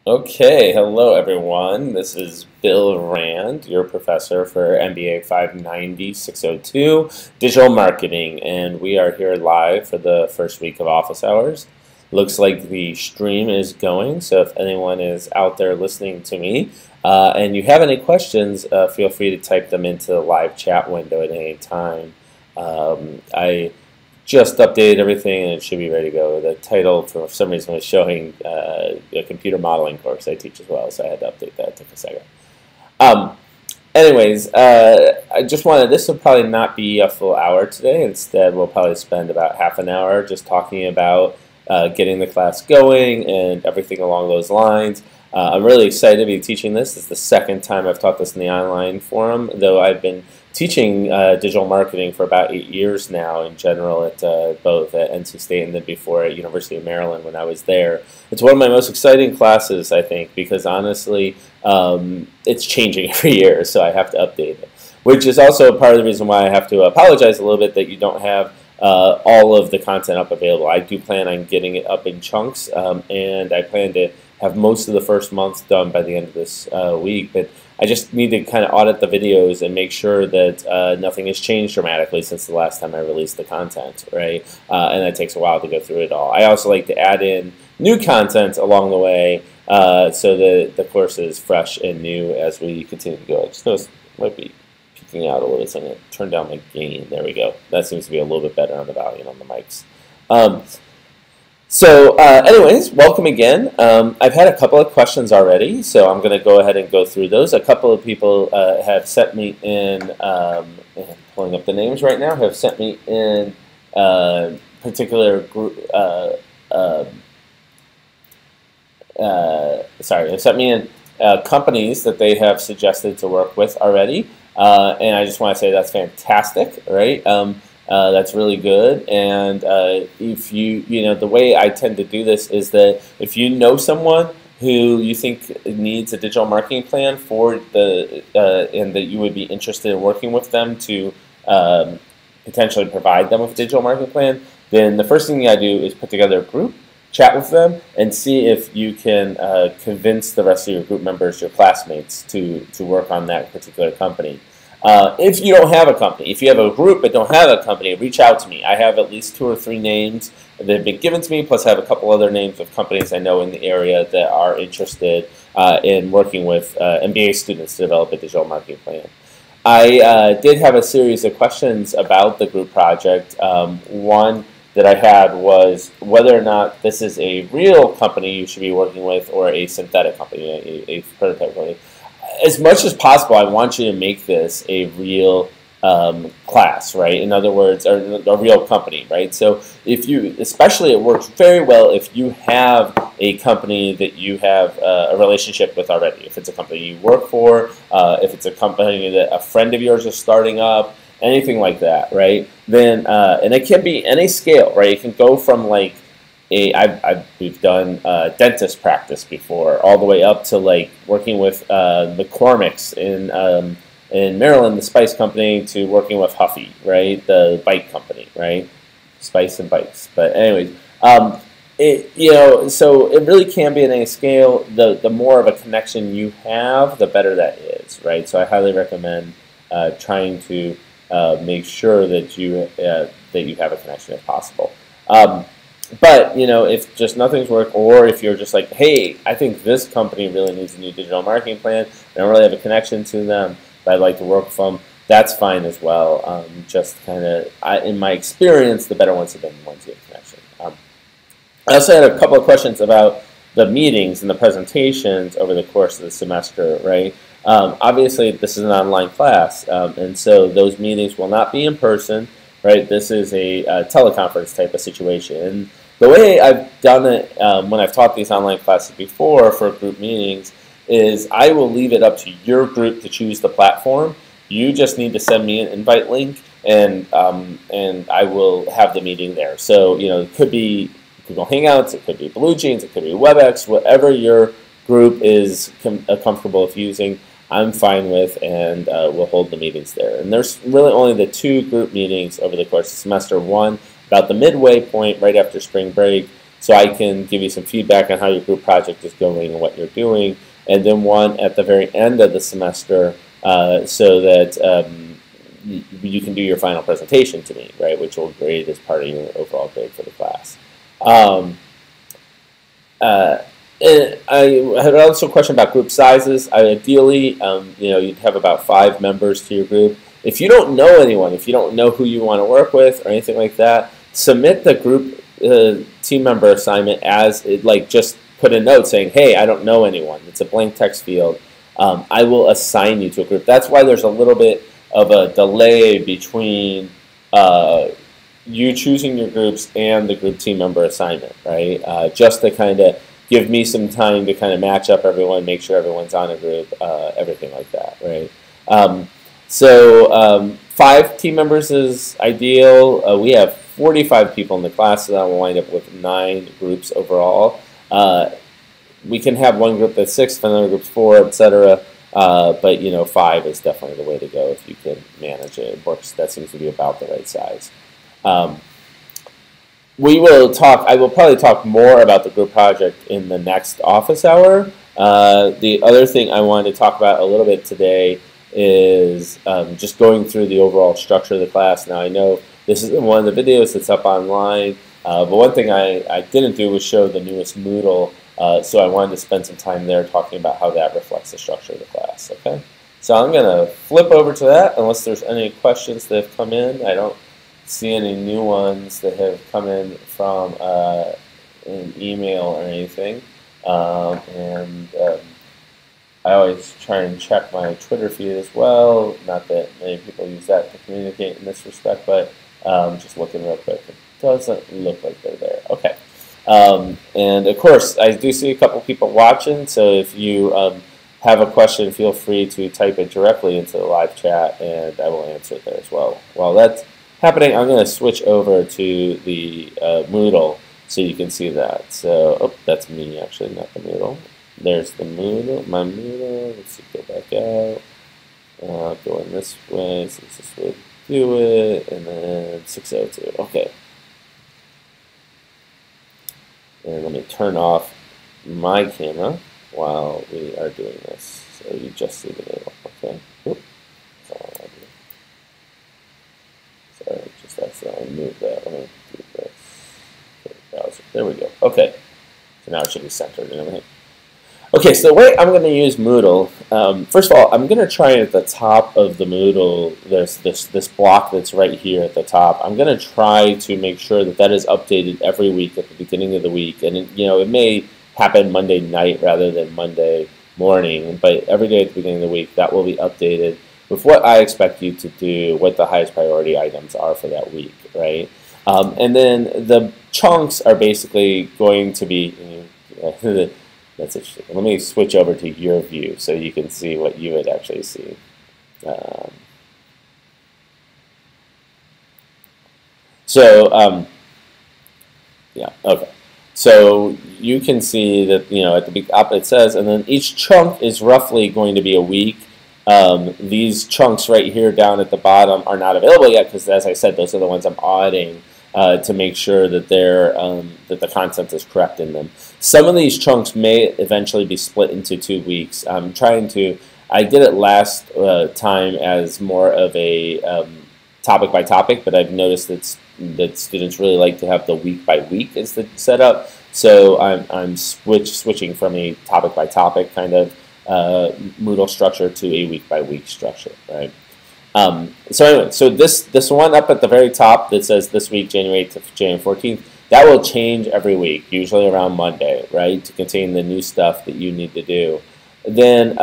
Okay, hello everyone. This is Bill Rand, your professor for MBA 590-602 Digital Marketing, and we are here live for the first week of office hours. Looks like the stream is going, so if anyone is out there listening to me and you have any questions, feel free to type them into the live chat window at any time. I just updated everything and it should be ready to go. The title, for some reason, was showing a computer modeling course I teach as well, so I had to update that. It took a second. Anyways, I just wanted, this will probably not be a full hour today. Instead, we'll probably spend about half an hour just talking about getting the class going and everything along those lines. I'm really excited to be teaching this. This is the second time I've taught this in the online forum, though I've been teaching digital marketing for about 8 years now in general at both at NC State and then before at University of Maryland when I was there. It's one of my most exciting classes, I think, because honestly it's changing every year, so I have to update it, which is also part of the reason why I have to apologize a little bit that you don't have all of the content up available. I do plan on getting it up in chunks, and I plan to have most of the first month done by the end of this week, but I just need to kind of audit the videos and make sure that nothing has changed dramatically since the last time I released the content, right? And that takes a while to go through it all. I also like to add in new content along the way so that the course is fresh and new as we continue to go. I just noticed it might be peeking out a little bit, so I'm going to turn down my gain. There we go. That seems to be a little bit better on the volume on the mics. Anyways, welcome again. I've had a couple of questions already, so I'm going to go ahead and go through those. A couple of people have sent me in, and pulling up the names right now, have sent me in particular group, have sent me in companies that they have suggested to work with already, and I just want to say that's fantastic, right? That's really good, and if the way I tend to do this is that if you know someone who you think needs a digital marketing plan for and that you would be interested in working with them to potentially provide them with a digital marketing plan, then the first thing you gotta do is put together a group, chat with them, and see if you can convince the rest of your group members, your classmates, to work on that particular company. If you don't have a company, if you have a group but don't have a company, reach out to me. I have at least 2 or 3 names that have been given to me, plus I have a couple other names of companies I know in the area that are interested in working with MBA students to develop a digital marketing plan. I did have a series of questions about the group project. One that I had was whether or not this is a real company you should be working with or a synthetic company, a prototype company. As much as possible, I want you to make this a real class, right? In other words, or a real company, right? So if you, especially it works very well if you have a company that you have a relationship with already. If it's a company you work for, if it's a company that a friend of yours is starting up, anything like that, right? Then, and it can be any scale, right? It can go from like, we've done dentist practice before, all the way up to like working with McCormick's in Maryland, the spice company, to working with Huffy, right, the bike company, right, spice and bikes. But anyways, so it really can be at any scale. The more of a connection you have, the better that is, right? So I highly recommend trying to make sure that you have a connection if possible. But, if just nothing's worked, or if you're just like, hey, I think this company really needs a new digital marketing plan, I don't really have a connection to them, but I'd like to work with them, that's fine as well. Just kind of, in my experience, the better ones have been the ones you have a connection. I also had a couple of questions about the meetings and the presentations over the course of the semester, right? Obviously, this is an online class, and so those meetings will not be in person. Right, this is a teleconference type of situation. And the way I've done it when I've taught these online classes before for group meetings is I will leave it up to your group to choose the platform. You just need to send me an invite link, and I will have the meeting there. So it could be Google Hangouts, it could be Blue Jeans, it could be WebEx, whatever your group is comfortable with using. I'm fine with, and we'll hold the meetings there. And there's really only the 2 group meetings over the course of the semester. One about the midway point right after spring break so I can give you some feedback on how your group project is going and what you're doing, and then one at the very end of the semester so that you can do your final presentation to me, right, which will grade as part of your overall grade for the class. And I had also a question about group sizes. Ideally, you'd have about 5 members to your group. If you don't know anyone, if you don't know who you want to work with or anything like that, submit the group team member assignment as just put a note saying, hey, I don't know anyone. It's a blank text field. I will assign you to a group. That's why there's a little bit of a delay between you choosing your groups and the group team member assignment, right? Just to kind of give me some time to kind of match up everyone, make sure everyone's on a group, everything like that, right? 5 team members is ideal. We have 45 people in the class, so that will wind up with 9 groups overall. We can have one group that's 6, another group's 4, etc. But 5 is definitely the way to go if you can manage it. It works. That seems to be about the right size. We will talk. I will probably talk more about the group project in the next office hour. The other thing I wanted to talk about a little bit today is just going through the overall structure of the class. Now I know this is one of the videos that's up online, but one thing I didn't do was show the newest Moodle, so I wanted to spend some time there talking about how that reflects the structure of the class. Okay, so I'm going to flip over to that unless there's any questions that have come in. I don't see any new ones that have come in from an email or anything, I always try and check my Twitter feed as well. Not that many people use that to communicate in this respect, but just looking real quick, it doesn't look like they're there. Okay, and of course I do see a couple people watching, so if you have a question, feel free to type it directly into the live chat and I will answer it there as well. While that's happening, I'm going to switch over to the Moodle so you can see that. So, oh, that's me actually, not the Moodle. There's the Moodle, my Moodle. Let's see, go back out. Going this way, since this would do it, and then 602. Okay. And let me turn off my camera while we are doing this, so you just see the Moodle. Okay. Oop. Sorry, just accidentally moved that. Let me do this. Okay, browser. There we go. Okay. So now it should be centered and everything. Okay, so the way I'm going to use Moodle, first of all, I'm going to try at the top of the Moodle, there's this block that's right here at the top. I'm going to try to make sure that that is updated every week at the beginning of the week. And, it may happen Monday night rather than Monday morning, but every day at the beginning of the week, that will be updated with what I expect you to do, what the highest priority items are for that week, right? And then the chunks are basically going to be, that's interesting. Let me switch over to your view so you can see what you would actually see. Yeah, okay. So you can see that, at the top it says, and then each chunk is roughly going to be a week. These chunks right here down at the bottom are not available yet because, as I said, those are the ones I'm auditing to make sure that that the content is correct in them. Some of these chunks may eventually be split into 2 weeks. I did it last time as more of a topic by topic, but I've noticed that students really like to have the week by week as the setup. So I'm switching from a topic by topic kind of Moodle structure to a week by week structure, right? So anyway, so this one up at the very top that says this week, January 8th to January 14th, that will change every week, usually around Monday, right, to contain the new stuff that you need to do. Then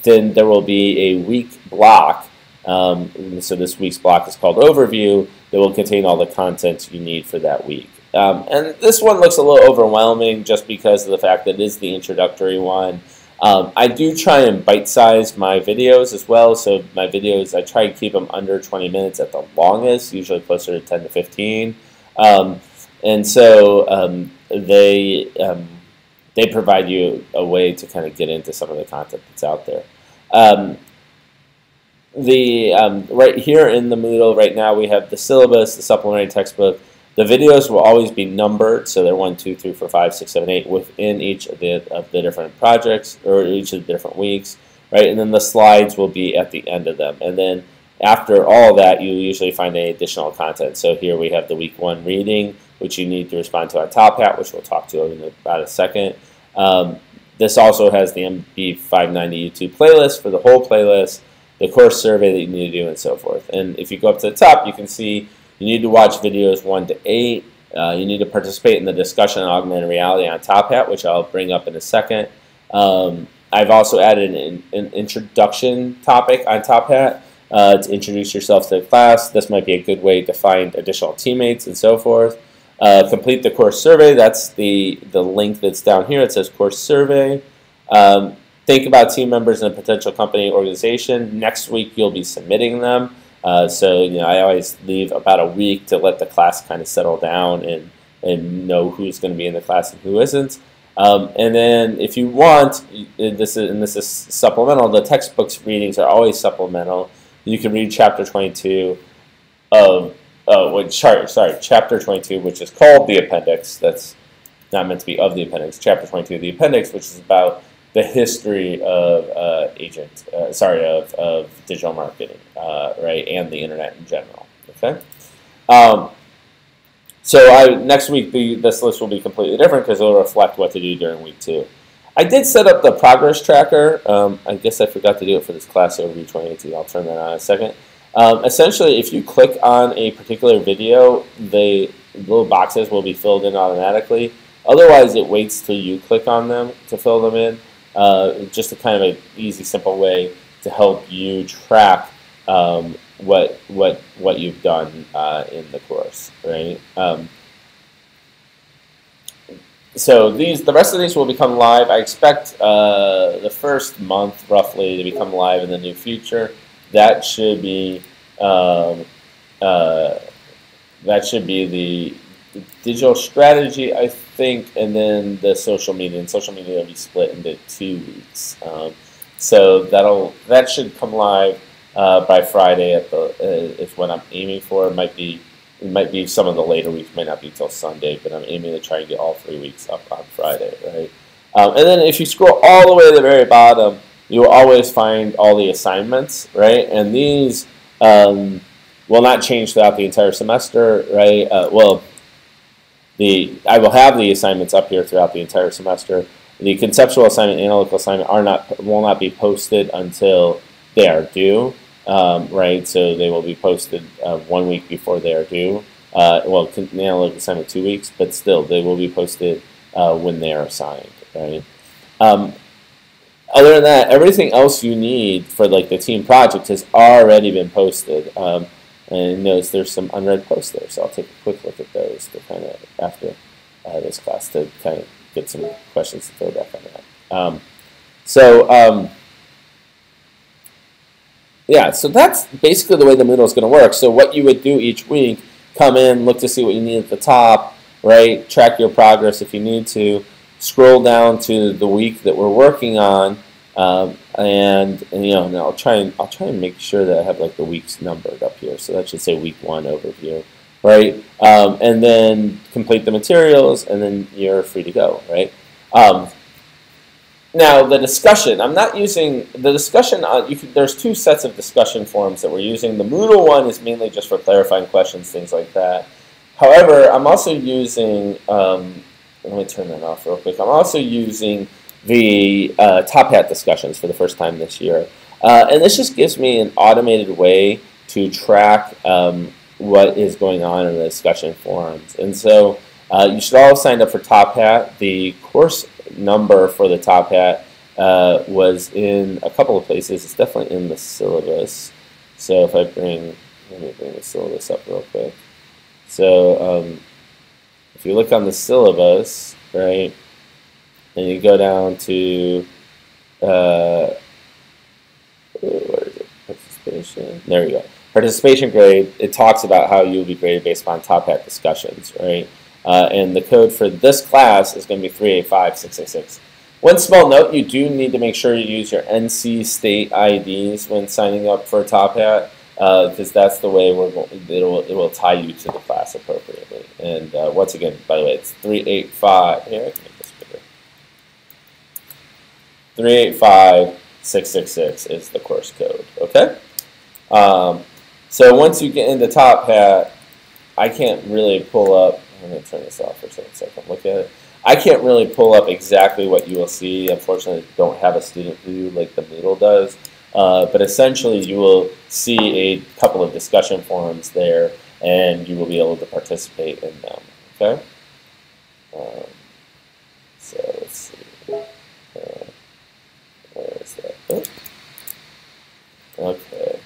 then there will be a week block. So this week's block is called Overview. That will contain all the content you need for that week. And this one looks a little overwhelming just because of the fact that it is the introductory one. I do try and bite-size my videos as well. So my videos, I try to keep them under 20 minutes at the longest, usually closer to 10 to 15. And so they provide you a way to kind of get into some of the content that's out there. Right here in the Moodle right now we have the syllabus, the supplementary textbook, The videos will always be numbered, so they're 1, 2, 3, 4, 5, 6, 7, 8 within each of the different projects or each of the different weeks, right? And then the slides will be at the end of them. And then after all of that, you usually find any additional content. So here we have the week 1 reading, which you need to respond to on Tophat, which we'll talk to in about a second. This also has the MB 590 YouTube playlist for the whole playlist, the course survey that you need to do, and so forth. And if you go up to the top, you can see you need to watch videos 1 to 8. You need to participate in the discussion on augmented reality on Tophat, which I'll bring up in a second. I've also added an introduction topic on Tophat to introduce yourself to the class. This might be a good way to find additional teammates and so forth. Complete the course survey. That's the link that's down here. It says course survey. Think about team members in a potential company organization. Next week you'll be submitting them. So I always leave about a week to let the class kind of settle down and know who's going to be in the class and who isn't. And then if you want, this is supplemental. The textbooks readings are always supplemental. You can read chapter 22 of chapter 22, which is called the appendix. That's not meant to be of the appendix. Chapter 22 of the appendix, which is about the history of of digital marketing, right, and the internet in general. Okay. So next week this list will be completely different because it will reflect what to do during week 2. I did set up the progress tracker. I guess I forgot to do it for this class overview 2018. I'll turn that on in a second. Essentially, if you click on a particular video, the little boxes will be filled in automatically. Otherwise, it waits till you click on them to fill them in. Just a kind of an easy, simple way to help you track what you've done in the course, right? So the rest of these will become live. I expect the first month roughly to become live in the near future. That should be the digital strategy, I think, and then the social media. And social media will be split into 2 weeks. So that should come live by Friday is what I'm aiming for. It might be some of the later weeks, might not be till Sunday, but I'm aiming to try and get all 3 weeks up on Friday, right? And then if you scroll all the way to the very bottom, you will always find all the assignments, right? And these will not change throughout the entire semester, right? I will have the assignments up here throughout the entire semester. The conceptual assignment and analytical assignment will not be posted until they are due, right? So they will be posted 1 week before they are due. The analytical assignment 2 weeks, but still they will be posted when they are assigned, right? Other than that, everything else you need for like the team project has already been posted. And notice there's some unread posts there, so I'll take a quick look at those to kind of after this class to kind of get some questions to throw back on that. Yeah, so that's basically the way the Moodle is going to work. So what you would do each week, come in, look to see what you need at the top, right? Track your progress if you need to. Scroll down to the week that we're working on, and I'll try and make sure that I have like the weeks numbered up here. So that should say week 1 overview, right? And then complete the materials, and then you're free to go, right? Now the discussion, I'm not using the discussion. There's 2 sets of discussion forums that we're using. The Moodle one is mainly just for clarifying questions, things like that. However, I'm also using let me turn that off real quick. I'm also using the Tophat Discussions for the first time this year. And this just gives me an automated way to track what is going on in the discussion forums. And so you should all have signed up for Tophat. The course number for the Tophat was in a couple of places. It's definitely in the syllabus. So if I let me bring the syllabus up real quick. So if you look on the syllabus, right, and you go down to, where is it, participation, there you go, participation grade, it talks about how you will be graded based upon Tophat Discussions, right, and the code for this class is going to be 385666. One small note, you do need to make sure you use your NC state IDs when signing up for Tophat. because that's the way it will tie you to the class appropriately. And once again, by the way, it's 385. Here, I can make this bigger. 385-666 is the course code. Okay. So once you get into Tophat, I can't really pull up. I'm going to turn this off for a second. Look at it. I can't really pull up exactly what you will see. Unfortunately, I don't have a student view like the Moodle does. But essentially, you will see a couple of discussion forums there, and you will be able to participate in them. Okay. So let's see. Where is that? Oh. Okay.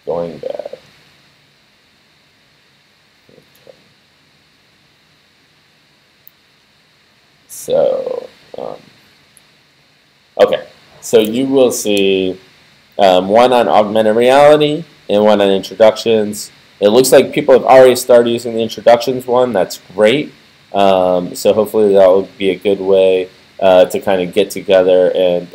Going back. Okay. So, okay. So you will see one on augmented reality and one on introductions. It looks like people have already started using the introductions one. That's great. So hopefully that will be a good way to kind of get together and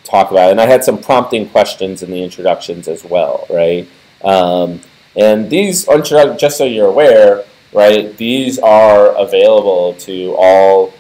talk about it. And I had some prompting questions in the introductions as well, right? And these, just so you're aware, right, these are available to all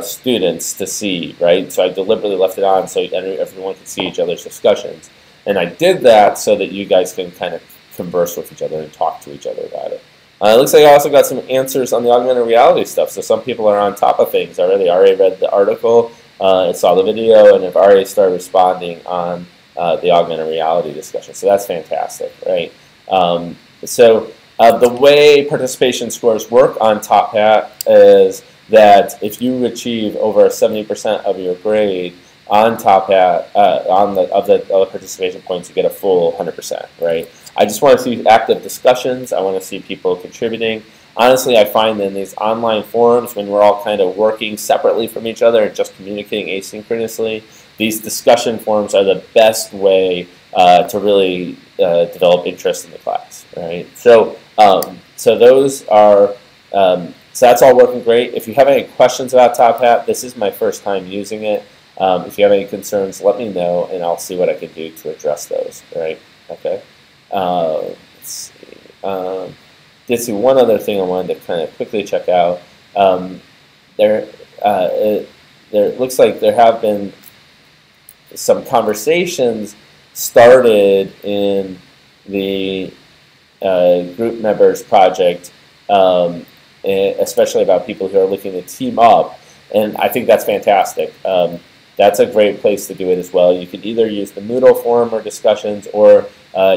students to see, right? So I deliberately left it on so everyone can see each other's discussions. And I did that so that you guys can kind of converse with each other and talk to each other about it. It looks like I also got some answers on the augmented reality stuff. So some people are on top of things already. I already read the article, saw the video, and have already started responding on the augmented reality discussion. So that's fantastic, right? The way participation scores work on Tophat is that if you achieve over 70% of your grade on Tophat, of the participation points, you get a full 100%, right? I just want to see active discussions. I want to see people contributing. Honestly, I find in these online forums, when we're all kind of working separately from each other and just communicating asynchronously, these discussion forums are the best way to really develop interest in the class, right? So, those are, so that's all working great. If you have any questions about Tophat, this is my first time using it. If you have any concerns, let me know, and I'll see what I can do to address those, right? Okay. Let's see. Did see one other thing I wanted to kind of quickly check out. There looks like there have been some conversations started in the group members project, especially about people who are looking to team up, and I think that's fantastic. That's a great place to do it as well. You can either use the Moodle forum or discussions, or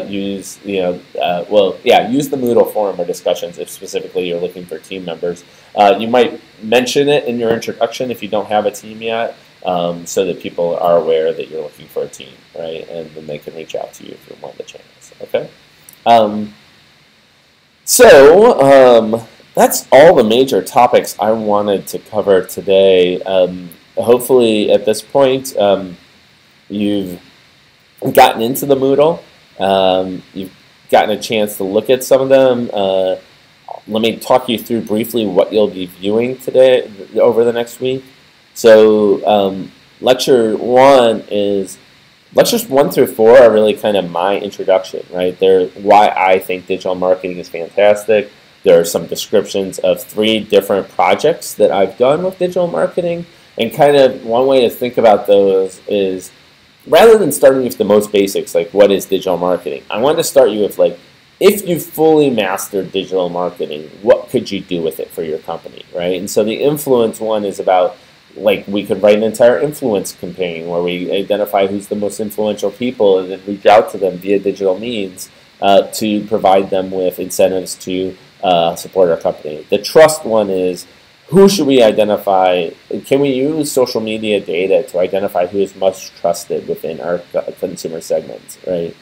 use use the Moodle forum or discussions if specifically you're looking for team members. You might mention it in your introduction if you don't have a team yet, so that people are aware that you're looking for a team, right? And then they can reach out to you if you want the chance. Okay. That's all the major topics I wanted to cover today. Hopefully at this point you've gotten into the Moodle. You've gotten a chance to look at some of them. Let me talk you through briefly what you'll be viewing today over the next week. So lectures 1 through 4 are really kind of my introduction, right? They're why I think digital marketing is fantastic. There are some descriptions of 3 different projects that I've done with digital marketing. And kind of one way to think about those is, rather than starting with the most basics, like what is digital marketing, I wanted to start you with, like, if you fully mastered digital marketing, what could you do with it for your company, right? And so the influence one is about, like, we could write an entire influence campaign where we identify who's the most influential people and then reach out to them via digital means to provide them with incentives to support our company. The trust one is, who should we identify? Can we use social media data to identify who is most trusted within our consumer segments, right?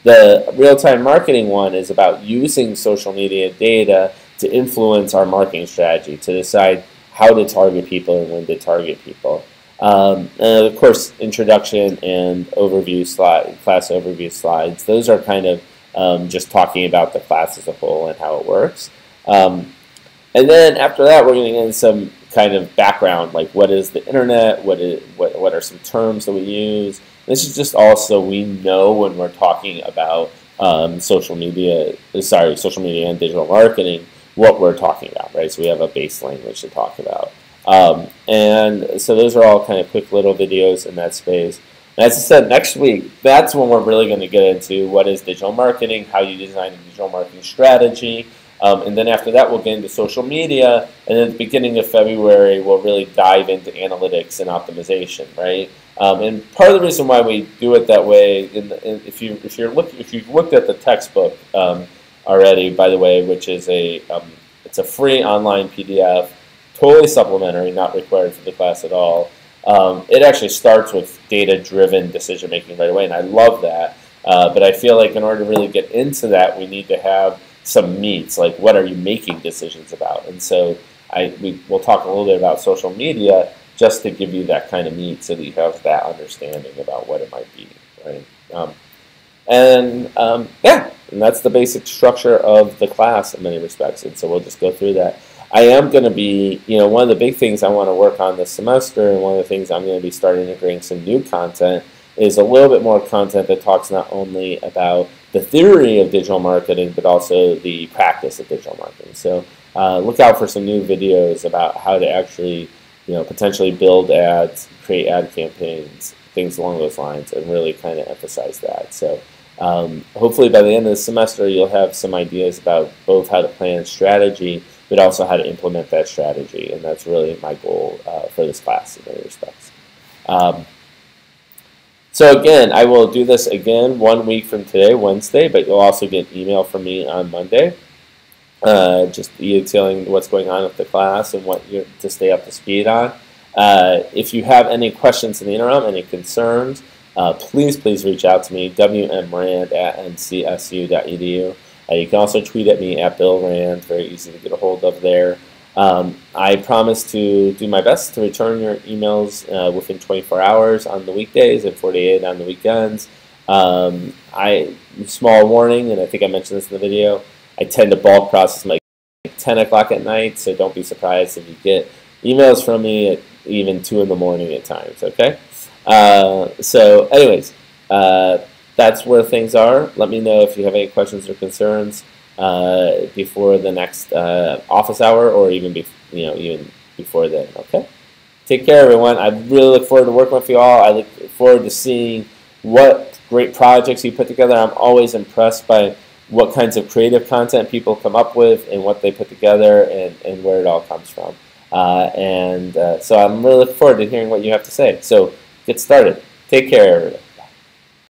The real-time marketing one is about using social media data to influence our marketing strategy, to decide how to target people and when to target people. And of course, introduction and overview class overview slides. Those are kind of just talking about the class as a whole and how it works. And then after that, we're going to get into some kind of background, like what is the internet, what are some terms that we use. This is just also we know when we're talking about social media and digital marketing, what we're talking about, right? So we have a base language to talk about. And so those are all kind of quick little videos in that space. And as I said, next week, that's when we're really going to get into what is digital marketing, how you design a digital marketing strategy. And then after that, we'll get into social media. And at the beginning of February, we'll really dive into analytics and optimization, right? And part of the reason why we do it that way, if you've looked at the textbook already, by the way, which is it's a free online PDF, totally supplementary, not required for the class at all. It actually starts with data-driven decision-making right away, and I love that. But I feel like in order to really get into that, we need to have some meats, like what are you making decisions about? And so we'll talk a little bit about social media just to give you that kind of meat so that you have that understanding about what it might be, right? Yeah, and that's the basic structure of the class in many respects, and so we'll just go through that. I am going to be, one of the big things I want to work on this semester, and one of the things I'm going to be starting to bring some new content is a little bit more content that talks not only about the theory of digital marketing, but also the practice of digital marketing. So look out for some new videos about how to actually, potentially build ads, create ad campaigns, things along those lines, and really kind of emphasize that. So hopefully by the end of the semester, you'll have some ideas about both how to plan strategy, but also how to implement that strategy. And that's really my goal for this class in many respects. So again, I will do this again 1 week from today, Wednesday, but you'll also get an email from me on Monday, just detailing what's going on with the class and what you're to stay up to speed on. If you have any questions in the interim, any concerns, please reach out to me, wmrand@ncsu.edu. You can also tweet at me at Bill Rand, very easy to get a hold of there. I promise to do my best to return your emails within 24 hours on the weekdays and 48 on the weekends. Small warning, and I think I mentioned this in the video, I tend to bulk process like 10 o'clock at night, so don't be surprised if you get emails from me at even 2 in the morning at times, okay? So anyways, that's where things are. Let me know if you have any questions or concerns before the next office hour, or even before then. Okay. Take care, everyone. I really look forward to working with you all. I look forward to seeing what great projects you put together. I'm always impressed by what kinds of creative content people come up with and what they put together and where it all comes from. So I'm really looking forward to hearing what you have to say. So get started. Take care, everybody.